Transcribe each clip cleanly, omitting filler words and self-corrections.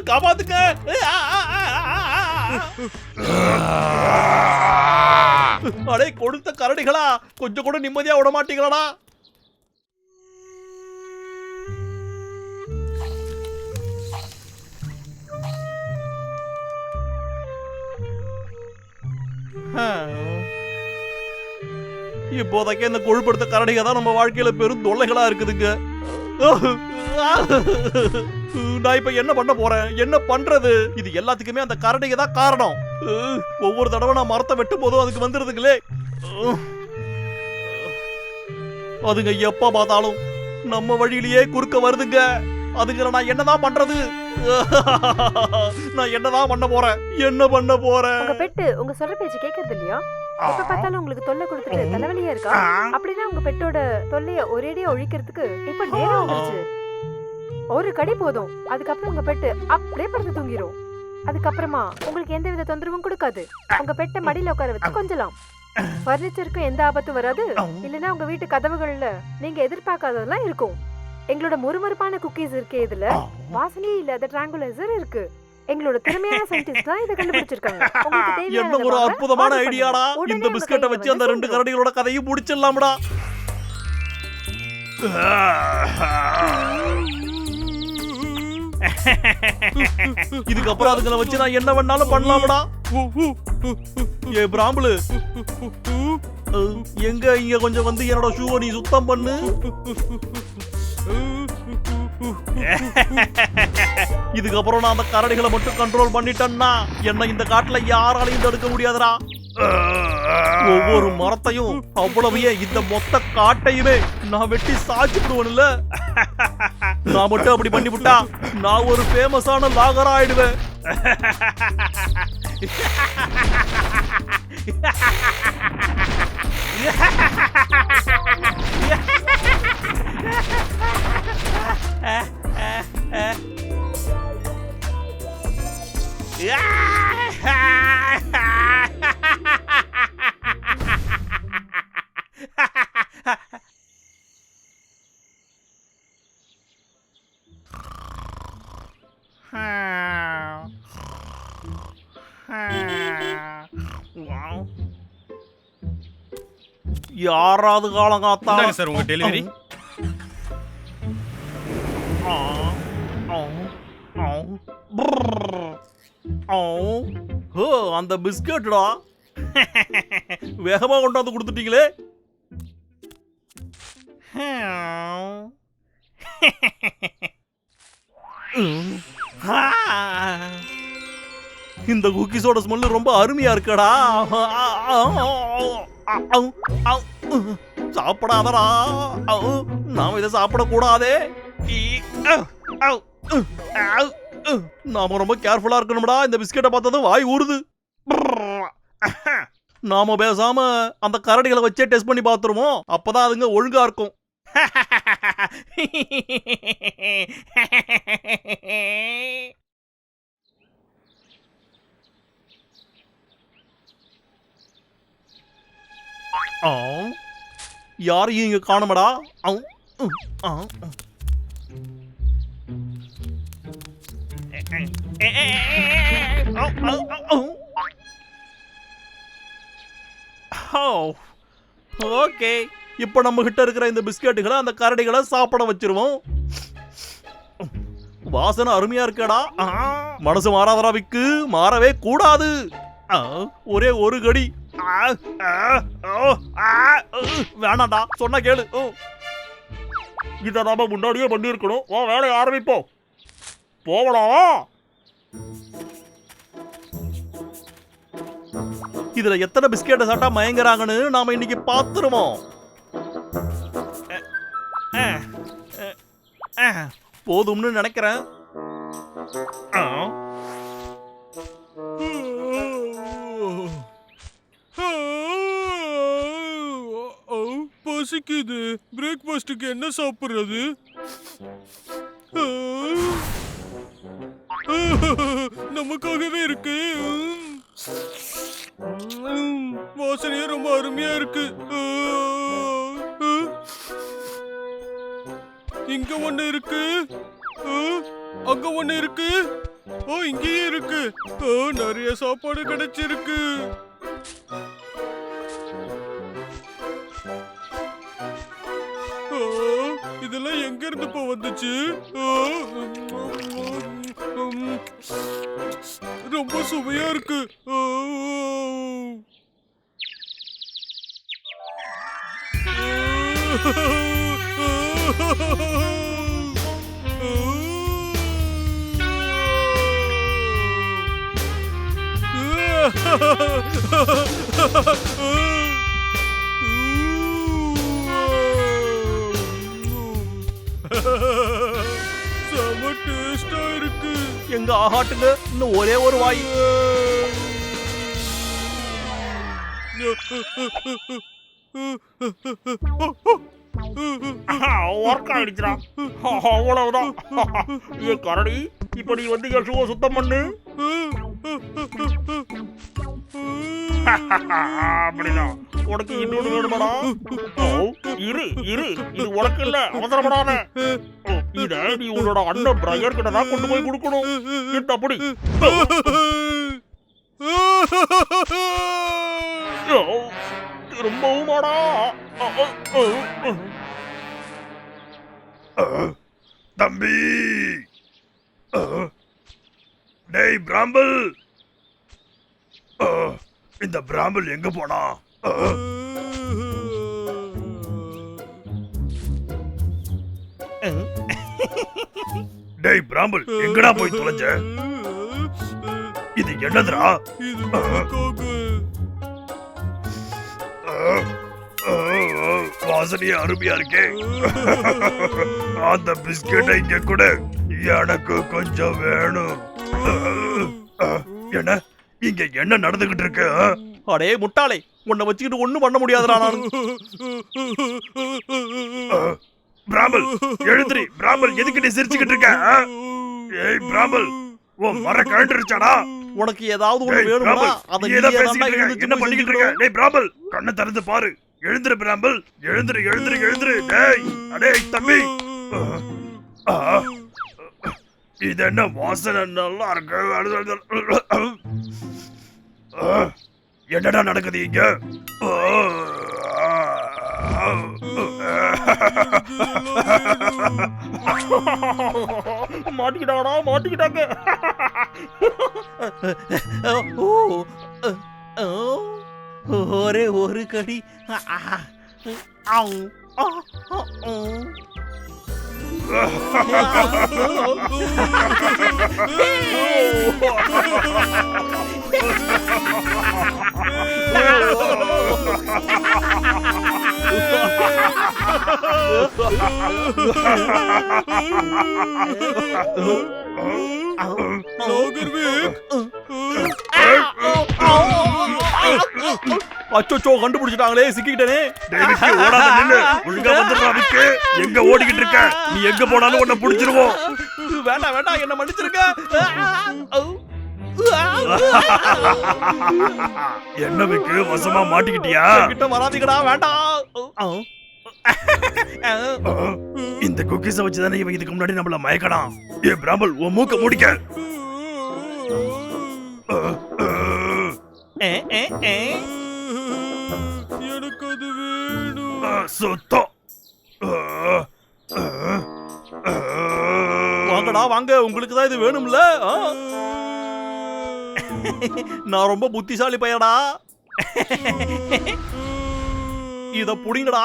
காப்பாத்துங்க. அடே கொடுத்த கரடிகளா, கொஞ்சம் கூட நிம்மதியா விட மாட்டீங்களா? இப்போதைக்கு இந்த கொழுப்படுத்த கரடிக தான் நம்ம வாழ்க்கையில பெரும் தொல்லைகளா இருக்குதுங்க. நான் இப்ப என்ன பண்ண போறேன், என்ன பண்றது? இது எல்லாத்துக்குமே அந்த கரடிக தான் காரணம். ஒவ்வொரு தடவை நான் மரத்தை வெட்டும் போதும் அதுக்கு வந்துருதுங்களே. அதுங்க எப்ப பார்த்தாலும் நம்ம வழியிலேயே குறுக்க வருதுங்க. அதுங்க நான் என்னதான் பண்றது? நான் என்னதான் பண்ண போறேன், என்ன பண்ண போறேன்? உங்க பெட்டு உங்க சொல்ற பேச்சு கேக்குறது இல்லையா? எப்ப பார்த்தாலும் உங்களுக்கு தொல்லை கொடுத்துட்டு தலைவலியா இருக்கா? அப்படின்னா உங்க பெட்டோட தொல்லைய ஒரேடியா ஒழிக்கிறதுக்கு இப்ப நேரம் வந்துருச்சு. ஒரு கடி போதும், அதுக்கப்புறம் உங்க பெட்டு அப்படியே படுத்து தூங்கிரும். அதுக்கப்புறமா உங்களுக்கு எந்த வித தொந்தரவும் கொடுக்காது. உங்க பெட்டை மடியில உட்கார வச்சு கொஞ்சலாம். பர்னிச்சருக்கு எந்த ஆபத்தும் வராது. இல்லைன்னா உங்க வீட்டு கதவுகள்ல நீங்க எதிர்பார்க்காததெல்லாம் இருக்கும். எங்களோட முறுமுறுப்பான குக்கீஸ் இருக்கு, இதுல வாசனையே இல்லாத ட்ராங்குலைசர் இருக்கு. எங்களோட திறமையான சயின்டிஸ்ட் தான் இத கண்டுபிடிச்சிருக்காங்க. உங்களுக்கு தேவையான என்ன ஒரு அற்புதமான ஐடியாடா. இந்த பிஸ்கட்டை வச்சு அந்த ரெண்டு கரடிகளோட கதையை முடிச்சிடலாம்டா. இதுக்கப்புறம் அதுங்களை வச்சு நான் என்ன வேணாலும் பண்ணலாம்டா. ஏ பிராம்புலு, எங்க இங்க கொஞ்சம் வந்து என்னோட ஷூவை நீ சுத்தம் பண்ணு. இதுக்கப்புறம் நான் அந்த கரடிகளை மட்டும் கண்ட்ரோல் பண்ணிட்டேன்னா என்ன இந்த காட்டுல யாராலையும் தடுக்க முடியாதுடா. ஒவ்வொரு மரத்தையும் அவ்வளவையே இந்த மொத்த காட்டையுமே நான் வெட்டி சாச்சிடுவேன்ல. நான் மட்டும் அப்படி பண்ணி விட்டா நான் ஒரு ஃபேமஸான லாகரா ஆயிடுவேன். யாராவது காலங்காத்தா சார் உங்க டெலிவரி. அந்த பிஸ்கட்டா வேகமா கொண்டாந்து கொடுத்துட்டீங்களே. இந்த குக்கீஸோட ஸ்மெல் ரொம்ப அருமையா இருக்கடா. சாப்பிடாதடா, நாம இதை சாப்பிடக்கூடாதே. நாம ரொம்ப கேர்ஃபுல்லா இருக்கணும்டா. இந்த பிஸ்கெட்டை பார்த்ததும் வாய் ஊறுது. நாம பேசாம அந்த கரடிகளை வச்சே டெஸ்ட் பண்ணி பார்த்துருவோம். அப்பதான் அதுங்க ஒழுங்கா இருக்கும். யாரையும் இங்க காணுமடா. ஓகே, இப்ப நம்ம கிட்ட இருக்கிற இந்த பிஸ்கெட்டுகளை அந்த கரடிகளை சாப்பிட வச்சிருவோம். வாசனை அருமையா இருக்கடா. மனசு மாறாதடா விக்கு, மாறவே கூடாது. ஒரே ஒரு கடி. வேணாண்டா, சொன்னா கேளு. இத நாம முன்னாடியே பண்ணிருக்கணும். வேலையை ஆரம்பிப்போம். போகலாம். இதுல எத்தனை பிஸ்கெட்டை சாப்பிட்டா மயங்குறாங்கன்னு நாம இன்னைக்கு பாத்துருவோம். போதும்னு நினைக்கிறேன். பசிக்குது. பிரேக்ஃபாஸ்டுக்கு என்ன சாப்பிடுறது? நமக்காகவே இருக்கு. வாசனையே ரொம்ப அருமையா இருக்கு. இங்க ஒண்ணு இருக்கு. அங்க ஒண்ணு இருக்கு. ஓ, இங்கேயே இருக்கு. ஓ, நிறைய சாப்பாடு கிடைச்சிருக்கு. ஓ, இதெல்லாம் எங்க இருந்து இப்போ வந்துச்சு? ஓ, ரொம்ப சுவையா இருக்கு. ஓ, செம டேஸ்டா இருக்கு. எங்க ஆகாட்டுங்க இன்னும் ஒரே ஒரு வாய். ஒர்க் ஆயிடுச்சுடா. அவ்வளவுதான். ஏ கரடி, இப்ப நீ வந்து என் ஷூவை சுத்தம் பண்ணு. அப்படிதான். உனக்கு இன்னொன்னு வேணுமாடா? இரு இரு, இது உனக்கு இல்ல, அவசரப்படாத. இத நீ உன்னோட அண்ணன் பிரயர் கிட்ட தான் கொண்டு போய் கொடுக்கணும். இந்த அப்படி திரும்பவுமாடா? தம்பி, டேய் பிராம்பிள், இந்த பிராம்பிள் எங்க போனா? டேய் பிராம்பிள், எங்கடா போய் தொலைஞ்ச? இது என்னதுடா? இது உனக்காக. வாசனையே அருமையா இருக்கே. அந்த பிஸ்கெட்டை இங்க கூட எனக்கு கொஞ்சம் வேணும். என்ன இங்க என்ன நடந்துகிட்டு இருக்கு? அடே முட்டாளே, உன்னை வச்சுக்கிட்டு ஒண்ணும் பண்ண முடியாதுடா. நான் பிராம்பல் எழுந்திரி. பிராம்பல், எதுக்கு நீ சிரிச்சுக்கிட்டு இருக்க? ஏய் பிராம்பல், ஓ மர கழண்டுருச்சாடா? உனக்கு ஏதாவது ஒண்ணு வேணும்னா அதை நீ ஏதோ பேசிக்கிட்டு இருக்க. என்ன பண்ணிக்கிட்டு இருக்க? டேய் பிராம்பல், கண்ணை திறந்து பாரு. எழுந்திரு பிராம்பல், எழுந்திரு எழுந்திரு எழுந்திரு. டேய் அடே தம்பி, இது என்ன வாசனை நல்லா இருக்கு. என்னடா நடக்குது இங்க? மாட்டிக்கிட்டாடா, மாட்டிக்கிட்டாங்க. ஒரே ஒரு கடி. அச்சோ, கண்டுபிடிச்சிட்டாங்களே, சிக்கிட்டனே. ஓடாத நில்லு, ஒழுங்கா வந்துடுறா. விக்கு, எங்க ஓடிக்கிட்டு இருக்க? நீ எங்க போனாலும் உன்னை புடிச்சிருவோம். வேண்டாம் வேண்டாம், என்ன மன்னிச்சிருக்க. என்ன விக்கு, வசமா மாட்டிக்கிட்டியா? கிட்ட வராதீங்கடா, வேண்டாம். இந்த குக்கீஸ வச்சுதானே இவன் இதுக்கு முன்னாடி நம்மள மயக்கணும். ஏ பிராம்பல், உன் மூக்க மூடிக்க. எனக்கு அது வேணும். சுத்தம். வாங்கடா வாங்க, உங்களுக்கு தான் இது வேணும்ல. நான் ரொம்ப புத்திசாலி பையடா. இத புடிங்கடா.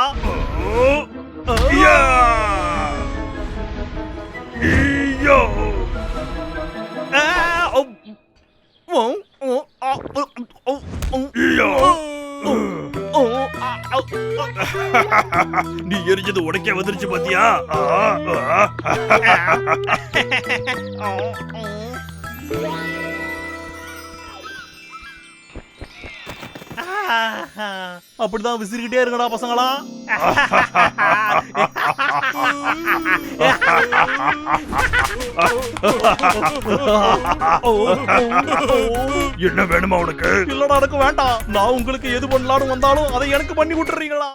நீ எரிஞ்சது உடைக்க வந்துருச்சு பாத்தியா? அப்படிதான் விசிறிக்கிட்டே இருங்கடா பசங்களா. என்ன வேணுமா உனக்கு? இல்லடா, எனக்கு வேண்டாம். நான் உங்களுக்கு எது பண்ணலான்னு வந்தாலும் அதை எனக்கு பண்ணி விட்டுறீங்களா?